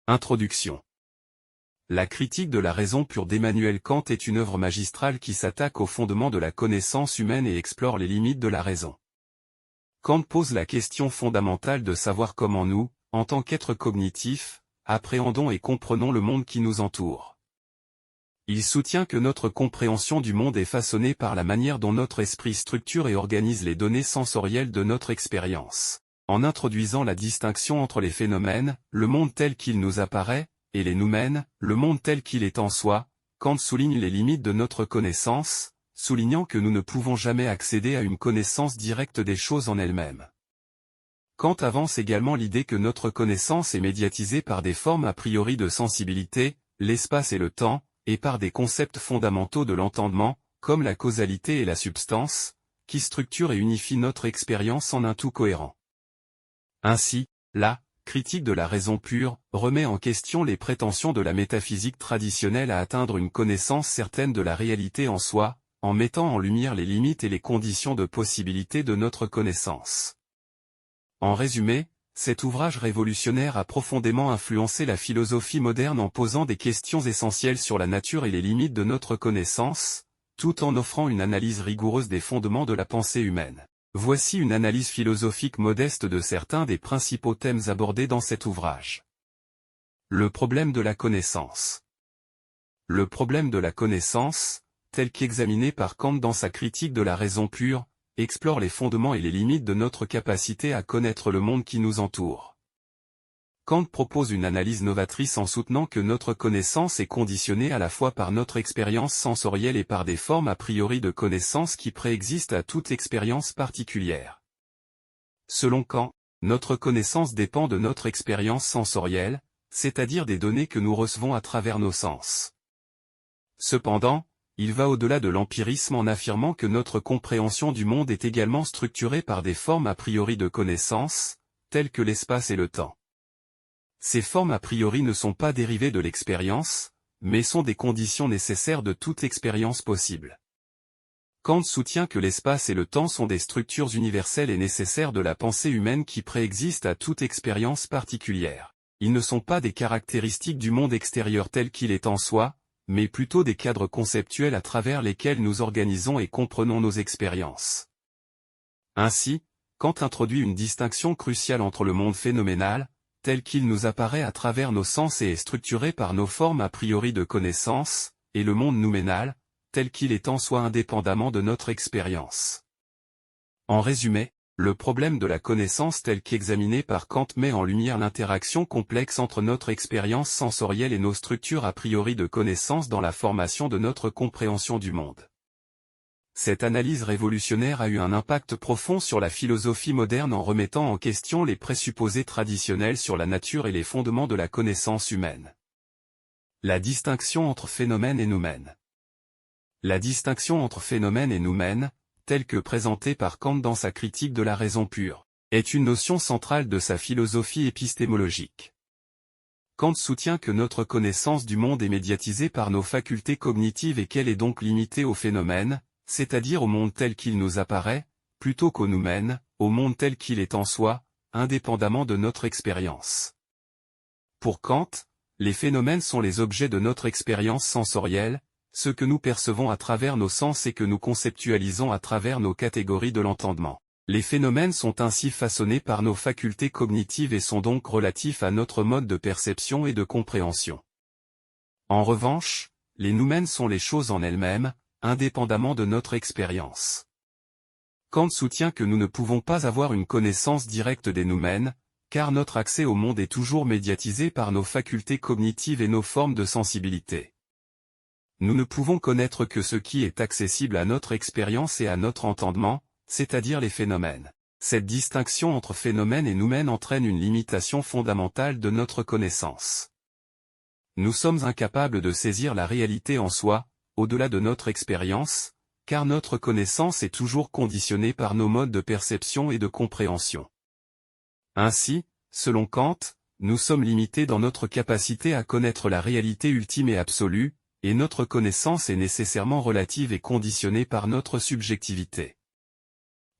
Introduction. La critique de la raison pure d'Emmanuel Kant est une œuvre magistrale qui s'attaque aux fondements de la connaissance humaine et explore les limites de la raison. Kant pose la question fondamentale de savoir comment nous, en tant qu'êtres cognitifs, appréhendons et comprenons le monde qui nous entoure. Il soutient que notre compréhension du monde est façonnée par la manière dont notre esprit structure et organise les données sensorielles de notre expérience. En introduisant la distinction entre les phénomènes, le monde tel qu'il nous apparaît, et les noumènes, le monde tel qu'il est en soi, Kant souligne les limites de notre connaissance, soulignant que nous ne pouvons jamais accéder à une connaissance directe des choses en elles-mêmes. Kant avance également l'idée que notre connaissance est médiatisée par des formes a priori de sensibilité, l'espace et le temps, et par des concepts fondamentaux de l'entendement, comme la causalité et la substance, qui structurent et unifient notre expérience en un tout cohérent. Ainsi, la critique de la raison pure remet en question les prétentions de la métaphysique traditionnelle à atteindre une connaissance certaine de la réalité en soi, en mettant en lumière les limites et les conditions de possibilité de notre connaissance. En résumé, cet ouvrage révolutionnaire a profondément influencé la philosophie moderne en posant des questions essentielles sur la nature et les limites de notre connaissance, tout en offrant une analyse rigoureuse des fondements de la pensée humaine. Voici une analyse philosophique modeste de certains des principaux thèmes abordés dans cet ouvrage. Le problème de la connaissance. Le problème de la connaissance, tel qu'examiné par Kant dans sa critique de la raison pure, explore les fondements et les limites de notre capacité à connaître le monde qui nous entoure. Kant propose une analyse novatrice en soutenant que notre connaissance est conditionnée à la fois par notre expérience sensorielle et par des formes a priori de connaissance qui préexistent à toute expérience particulière. Selon Kant, notre connaissance dépend de notre expérience sensorielle, c'est-à-dire des données que nous recevons à travers nos sens. Cependant, il va au-delà de l'empirisme en affirmant que notre compréhension du monde est également structurée par des formes a priori de connaissance, telles que l'espace et le temps. Ces formes a priori ne sont pas dérivées de l'expérience, mais sont des conditions nécessaires de toute expérience possible. Kant soutient que l'espace et le temps sont des structures universelles et nécessaires de la pensée humaine qui préexistent à toute expérience particulière. Ils ne sont pas des caractéristiques du monde extérieur tel qu'il est en soi, mais plutôt des cadres conceptuels à travers lesquels nous organisons et comprenons nos expériences. Ainsi, Kant introduit une distinction cruciale entre le monde phénoménal, tel qu'il nous apparaît à travers nos sens et est structuré par nos formes a priori de connaissance, et le monde nouménal, tel qu'il est en soi indépendamment de notre expérience. En résumé, le problème de la connaissance tel qu'examiné par Kant met en lumière l'interaction complexe entre notre expérience sensorielle et nos structures a priori de connaissance dans la formation de notre compréhension du monde. Cette analyse révolutionnaire a eu un impact profond sur la philosophie moderne en remettant en question les présupposés traditionnels sur la nature et les fondements de la connaissance humaine. La distinction entre phénomène et noumène. La distinction entre phénomène et noumène, telle que présentée par Kant dans sa critique de la raison pure, est une notion centrale de sa philosophie épistémologique. Kant soutient que notre connaissance du monde est médiatisée par nos facultés cognitives et qu'elle est donc limitée aux phénomènes, c'est-à-dire au monde tel qu'il nous apparaît, plutôt qu'au noumène, au monde tel qu'il est en soi, indépendamment de notre expérience. Pour Kant, les phénomènes sont les objets de notre expérience sensorielle, ce que nous percevons à travers nos sens et que nous conceptualisons à travers nos catégories de l'entendement. Les phénomènes sont ainsi façonnés par nos facultés cognitives et sont donc relatifs à notre mode de perception et de compréhension. En revanche, les noumènes sont les choses en elles-mêmes, indépendamment de notre expérience. Kant soutient que nous ne pouvons pas avoir une connaissance directe des noumènes, car notre accès au monde est toujours médiatisé par nos facultés cognitives et nos formes de sensibilité. Nous ne pouvons connaître que ce qui est accessible à notre expérience et à notre entendement, c'est-à-dire les phénomènes. Cette distinction entre phénomène et noumène entraîne une limitation fondamentale de notre connaissance. Nous sommes incapables de saisir la réalité en soi, au-delà de notre expérience, car notre connaissance est toujours conditionnée par nos modes de perception et de compréhension. Ainsi, selon Kant, nous sommes limités dans notre capacité à connaître la réalité ultime et absolue, et notre connaissance est nécessairement relative et conditionnée par notre subjectivité.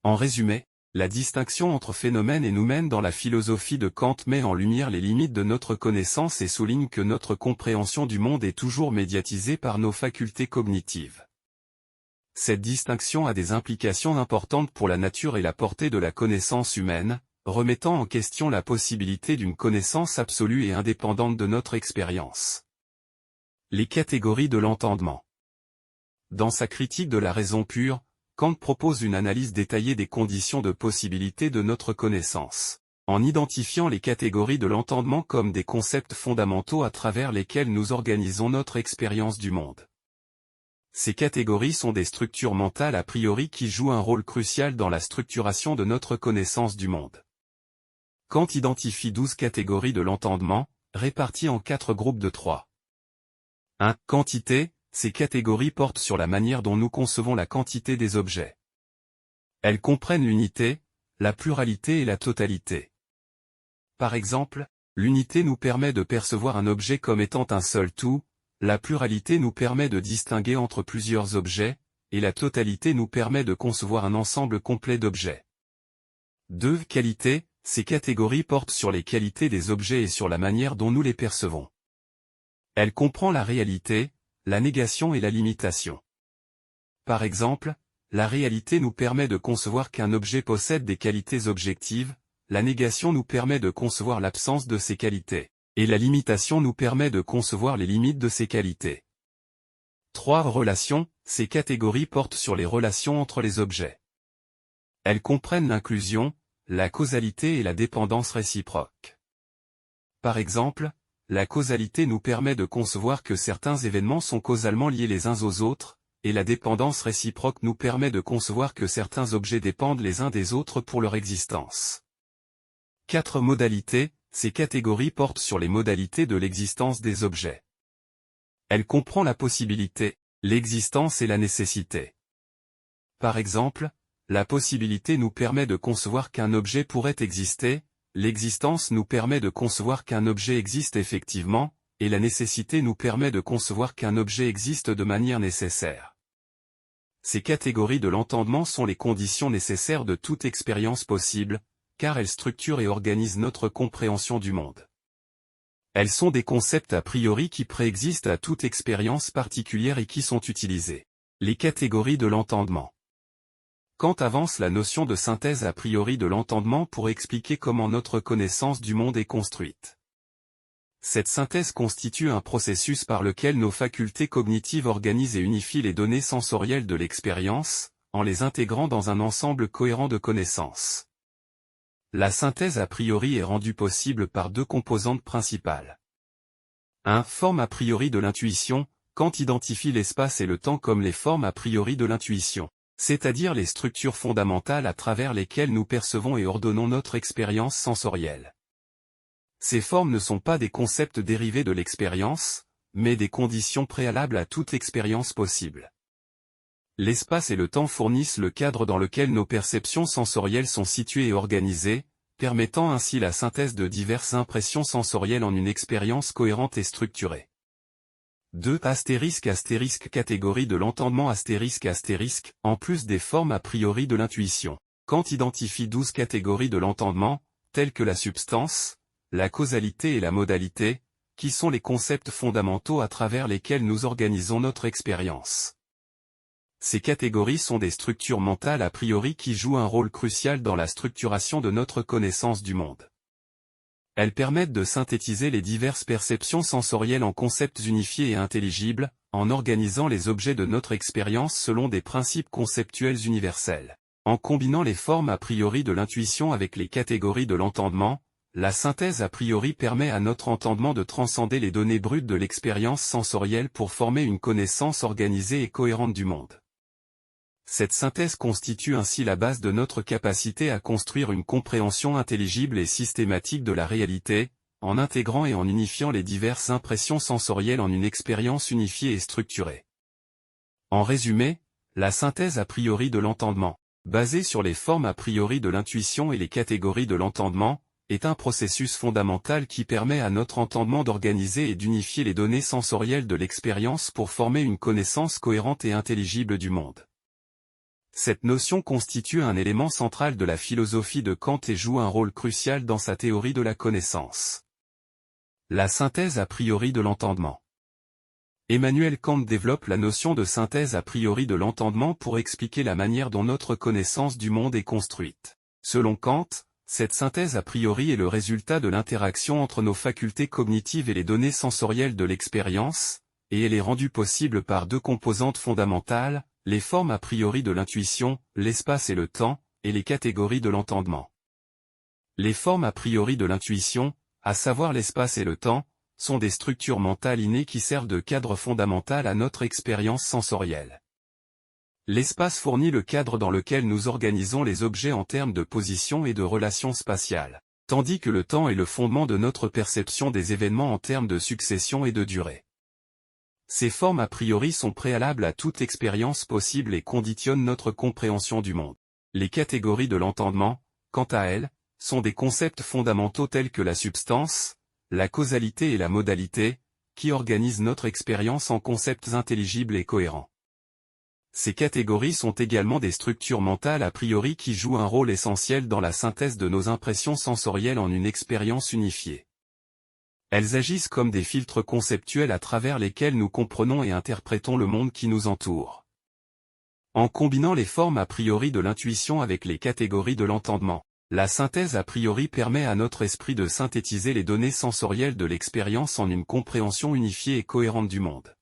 En résumé, La distinction entre phénomène et nous-mêmes dans la philosophie de Kant met en lumière les limites de notre connaissance et souligne que notre compréhension du monde est toujours médiatisée par nos facultés cognitives. Cette distinction a des implications importantes pour la nature et la portée de la connaissance humaine, remettant en question la possibilité d'une connaissance absolue et indépendante de notre expérience. Les catégories de l'entendement. Dans sa critique de la raison pure, Kant propose une analyse détaillée des conditions de possibilité de notre connaissance, en identifiant les catégories de l'entendement comme des concepts fondamentaux à travers lesquels nous organisons notre expérience du monde. Ces catégories sont des structures mentales a priori qui jouent un rôle crucial dans la structuration de notre connaissance du monde. Kant identifie 12 catégories de l'entendement, réparties en 4 groupes de 3. 1. Quantité. Ces catégories portent sur la manière dont nous concevons la quantité des objets. Elles comprennent l'unité, la pluralité et la totalité. Par exemple, l'unité nous permet de percevoir un objet comme étant un seul tout, la pluralité nous permet de distinguer entre plusieurs objets, et la totalité nous permet de concevoir un ensemble complet d'objets. 2. Qualité. Ces catégories portent sur les qualités des objets et sur la manière dont nous les percevons. Elles comprennent la réalité, la négation et la limitation. Par exemple, la réalité nous permet de concevoir qu'un objet possède des qualités objectives, la négation nous permet de concevoir l'absence de ces qualités, et la limitation nous permet de concevoir les limites de ces qualités. 3. Relations. Ces catégories portent sur les relations entre les objets. Elles comprennent l'inclusion, la causalité et la dépendance réciproque. Par exemple, la causalité nous permet de concevoir que certains événements sont causalement liés les uns aux autres, et la dépendance réciproque nous permet de concevoir que certains objets dépendent les uns des autres pour leur existence. 4. Modalités. Ces catégories portent sur les modalités de l'existence des objets. Elles comprennent la possibilité, l'existence et la nécessité. Par exemple, la possibilité nous permet de concevoir qu'un objet pourrait exister, l'existence nous permet de concevoir qu'un objet existe effectivement, et la nécessité nous permet de concevoir qu'un objet existe de manière nécessaire. Ces catégories de l'entendement sont les conditions nécessaires de toute expérience possible, car elles structurent et organisent notre compréhension du monde. Elles sont des concepts a priori qui préexistent à toute expérience particulière et qui sont utilisés. Les catégories de l'entendement. Kant avance la notion de synthèse a priori de l'entendement pour expliquer comment notre connaissance du monde est construite. Cette synthèse constitue un processus par lequel nos facultés cognitives organisent et unifient les données sensorielles de l'expérience, en les intégrant dans un ensemble cohérent de connaissances. La synthèse a priori est rendue possible par 2 composantes principales. 1. Forme a priori de l'intuition. Kant identifie l'espace et le temps comme les formes a priori de l'intuition, c'est-à-dire les structures fondamentales à travers lesquelles nous percevons et ordonnons notre expérience sensorielle. Ces formes ne sont pas des concepts dérivés de l'expérience, mais des conditions préalables à toute expérience possible. L'espace et le temps fournissent le cadre dans lequel nos perceptions sensorielles sont situées et organisées, permettant ainsi la synthèse de diverses impressions sensorielles en une expérience cohérente et structurée. 2. Catégorie de l'entendement en plus des formes a priori de l'intuition. Kant identifie 12 catégories de l'entendement, telles que la substance, la causalité et la modalité, qui sont les concepts fondamentaux à travers lesquels nous organisons notre expérience. Ces catégories sont des structures mentales a priori qui jouent un rôle crucial dans la structuration de notre connaissance du monde. Elles permettent de synthétiser les diverses perceptions sensorielles en concepts unifiés et intelligibles, en organisant les objets de notre expérience selon des principes conceptuels universels. En combinant les formes a priori de l'intuition avec les catégories de l'entendement, la synthèse a priori permet à notre entendement de transcender les données brutes de l'expérience sensorielle pour former une connaissance organisée et cohérente du monde. Cette synthèse constitue ainsi la base de notre capacité à construire une compréhension intelligible et systématique de la réalité, en intégrant et en unifiant les diverses impressions sensorielles en une expérience unifiée et structurée. En résumé, la synthèse a priori de l'entendement, basée sur les formes a priori de l'intuition et les catégories de l'entendement, est un processus fondamental qui permet à notre entendement d'organiser et d'unifier les données sensorielles de l'expérience pour former une connaissance cohérente et intelligible du monde. Cette notion constitue un élément central de la philosophie de Kant et joue un rôle crucial dans sa théorie de la connaissance. La synthèse a priori de l'entendement. Emmanuel Kant développe la notion de synthèse a priori de l'entendement pour expliquer la manière dont notre connaissance du monde est construite. Selon Kant, cette synthèse a priori est le résultat de l'interaction entre nos facultés cognitives et les données sensorielles de l'expérience, et elle est rendue possible par deux composantes fondamentales, les formes a priori de l'intuition, l'espace et le temps, et les catégories de l'entendement. Les formes a priori de l'intuition, à savoir l'espace et le temps, sont des structures mentales innées qui servent de cadre fondamental à notre expérience sensorielle. L'espace fournit le cadre dans lequel nous organisons les objets en termes de position et de relations spatiales, tandis que le temps est le fondement de notre perception des événements en termes de succession et de durée. Ces formes a priori sont préalables à toute expérience possible et conditionnent notre compréhension du monde. Les catégories de l'entendement, quant à elles, sont des concepts fondamentaux tels que la substance, la causalité et la modalité, qui organisent notre expérience en concepts intelligibles et cohérents. Ces catégories sont également des structures mentales a priori qui jouent un rôle essentiel dans la synthèse de nos impressions sensorielles en une expérience unifiée. Elles agissent comme des filtres conceptuels à travers lesquels nous comprenons et interprétons le monde qui nous entoure. En combinant les formes a priori de l'intuition avec les catégories de l'entendement, la synthèse a priori permet à notre esprit de synthétiser les données sensorielles de l'expérience en une compréhension unifiée et cohérente du monde.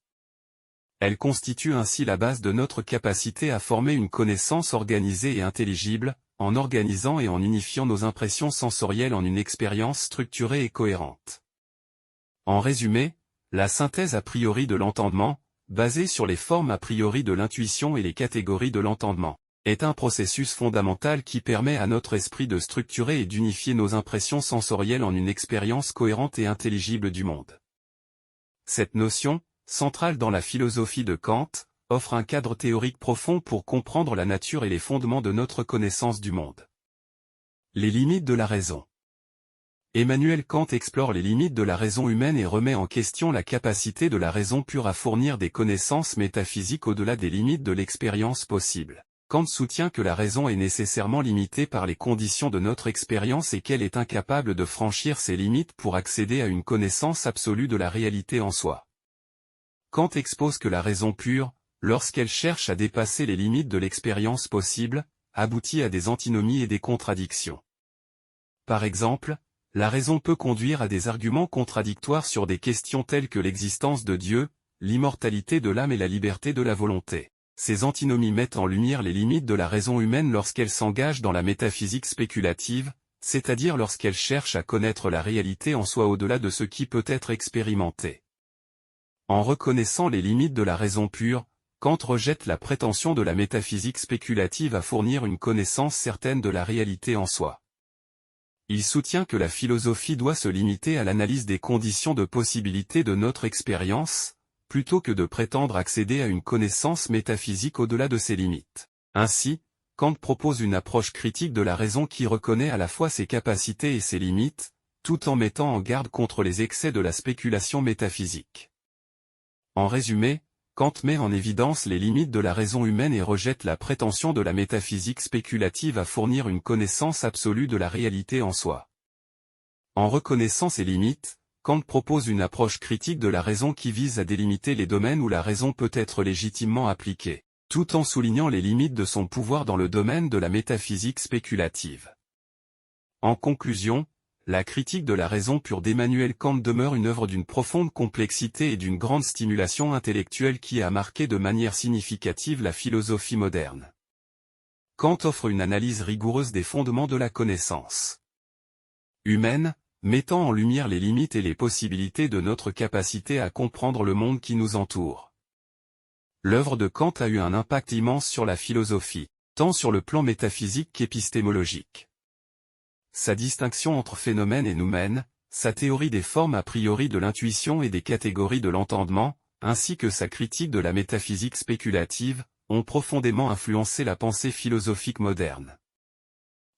Elle constitue ainsi la base de notre capacité à former une connaissance organisée et intelligible, en organisant et en unifiant nos impressions sensorielles en une expérience structurée et cohérente. En résumé, la synthèse a priori de l'entendement, basée sur les formes a priori de l'intuition et les catégories de l'entendement, est un processus fondamental qui permet à notre esprit de structurer et d'unifier nos impressions sensorielles en une expérience cohérente et intelligible du monde. Cette notion, centrale dans la philosophie de Kant, offre un cadre théorique profond pour comprendre la nature et les fondements de notre connaissance du monde. Les limites de la raison. Emmanuel Kant explore les limites de la raison humaine et remet en question la capacité de la raison pure à fournir des connaissances métaphysiques au-delà des limites de l'expérience possible. Kant soutient que la raison est nécessairement limitée par les conditions de notre expérience et qu'elle est incapable de franchir ces limites pour accéder à une connaissance absolue de la réalité en soi. Kant expose que la raison pure, lorsqu'elle cherche à dépasser les limites de l'expérience possible, aboutit à des antinomies et des contradictions. Par exemple, la raison peut conduire à des arguments contradictoires sur des questions telles que l'existence de Dieu, l'immortalité de l'âme et la liberté de la volonté. Ces antinomies mettent en lumière les limites de la raison humaine lorsqu'elle s'engage dans la métaphysique spéculative, c'est-à-dire lorsqu'elle cherche à connaître la réalité en soi au-delà de ce qui peut être expérimenté. En reconnaissant les limites de la raison pure, Kant rejette la prétention de la métaphysique spéculative à fournir une connaissance certaine de la réalité en soi. Il soutient que la philosophie doit se limiter à l'analyse des conditions de possibilité de notre expérience, plutôt que de prétendre accéder à une connaissance métaphysique au-delà de ses limites. Ainsi, Kant propose une approche critique de la raison qui reconnaît à la fois ses capacités et ses limites, tout en mettant en garde contre les excès de la spéculation métaphysique. En résumé, Kant met en évidence les limites de la raison humaine et rejette la prétention de la métaphysique spéculative à fournir une connaissance absolue de la réalité en soi. En reconnaissant ces limites, Kant propose une approche critique de la raison qui vise à délimiter les domaines où la raison peut être légitimement appliquée, tout en soulignant les limites de son pouvoir dans le domaine de la métaphysique spéculative. En conclusion, la critique de la raison pure d'Emmanuel Kant demeure une œuvre d'une profonde complexité et d'une grande stimulation intellectuelle qui a marqué de manière significative la philosophie moderne. Kant offre une analyse rigoureuse des fondements de la connaissance humaine, mettant en lumière les limites et les possibilités de notre capacité à comprendre le monde qui nous entoure. L'œuvre de Kant a eu un impact immense sur la philosophie, tant sur le plan métaphysique qu'épistémologique. Sa distinction entre phénomène et noumène, sa théorie des formes a priori de l'intuition et des catégories de l'entendement, ainsi que sa critique de la métaphysique spéculative, ont profondément influencé la pensée philosophique moderne.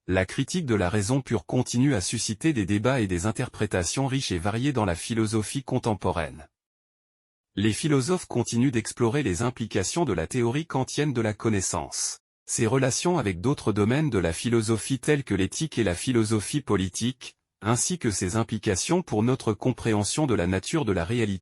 La critique de la raison pure continue à susciter des débats et des interprétations riches et variées dans la philosophie contemporaine. Les philosophes continuent d'explorer les implications de la théorie kantienne de la connaissance. ses relations avec d'autres domaines de la philosophie tels que l'éthique et la philosophie politique, ainsi que ses implications pour notre compréhension de la nature de la réalité.